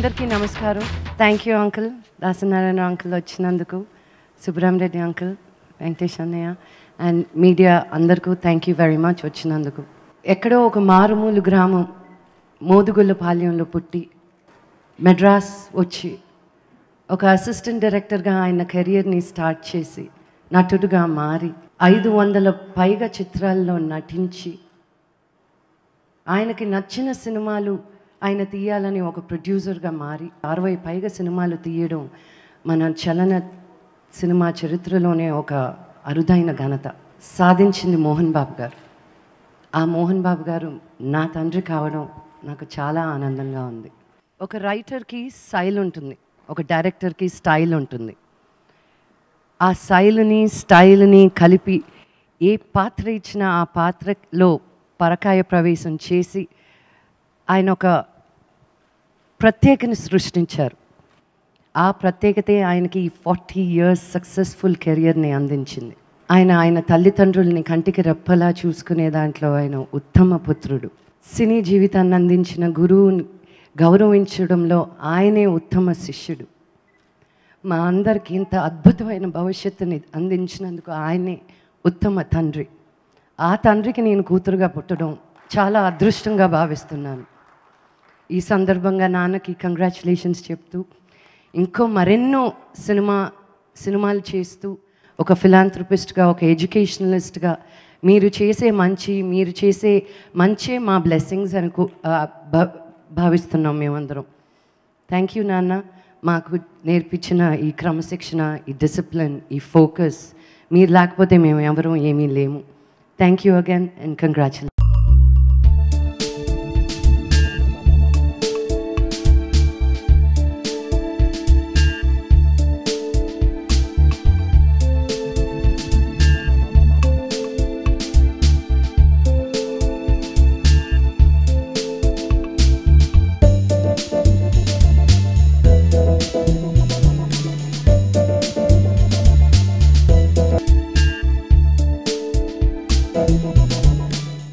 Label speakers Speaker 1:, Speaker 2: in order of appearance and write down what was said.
Speaker 1: అందరికీ నమస్కారం. Thank you uncle, Dasanarayana uncle వచ్చినందుకు, సుబ్రహ్మరెడ్డి అంకుల్, వెంకటేష్ అన్నయ్య అండ్ మీడియా అందరికీ థ్యాంక్ యూ వెరీ మచ్ వచ్చినందుకు. ఎక్కడో ఒక మారుమూలు గ్రామం మోదుగుళ్ళపాలెంలో పుట్టి మెడ్రాస్ వచ్చి ఒక అసిస్టెంట్ డైరెక్టర్గా ఆయన కెరియర్ని స్టార్ట్ చేసి నటుడుగా మారి 500 పైగా చిత్రాల్లో నటించి ఆయనకి నచ్చిన సినిమాలు ఆయన తీయాలని ఒక ప్రొడ్యూసర్గా మారి 60 పైగా సినిమాలు తీయడం మన చలన సినిమా చరిత్రలోనే ఒక అరుదైన ఘనత సాధించింది మోహన్ బాబు గారు. ఆ మోహన్ బాబు గారు నా తండ్రి కావడం నాకు చాలా ఆనందంగా ఉంది. ఒక రైటర్కి స్టైల్ ఉంటుంది, ఒక డైరెక్టర్కి స్టైల్ ఉంటుంది. ఆ స్టైల్ని కలిపి ఏ పాత్ర ఇచ్చినా ఆ పాత్రలో పరకాయ ప్రవేశం చేసి ఆయన ఒక ప్రత్యేకని సృష్టించారు. ఆ ప్రత్యేకతే ఆయనకి 40 years సక్సెస్ఫుల్ కెరియర్ని అందించింది. ఆయన తల్లిదండ్రుల్ని కంటికి రెప్పలా చూసుకునే దాంట్లో ఆయన ఉత్తమ పుత్రుడు. సినీ జీవితాన్ని అందించిన గురువుని గౌరవించడంలో ఆయనే ఉత్తమ శిష్యుడు. మా అందరికీ ఇంత అద్భుతమైన భవిష్యత్తుని అందించినందుకు ఆయనే ఉత్తమ తండ్రి. ఆ తండ్రికి నేను కూతురుగా పుట్టడం చాలా అదృష్టంగా భావిస్తున్నాను. ఈ సందర్భంగా నాన్నకి కంగ్రాచులేషన్స్ చెప్తూ ఇంకో మరెన్నో సినిమాలు చేస్తూ ఒక ఫిలాంథ్రపిస్ట్గా, ఒక ఎడ్యుకేషనలిస్ట్గా మీరు చేసే మంచే మా బ్లెస్సింగ్స్ అని భావిస్తున్నాం మేమందరం. థ్యాంక్ యూ నాన్న, మాకు నేర్పించిన ఈ క్రమశిక్షణ, ఈ డిసిప్లిన్, ఈ ఫోకస్ మీరు లేకపోతే మేము ఎవరూ ఏమీ లేము. Thank you again and congratulations.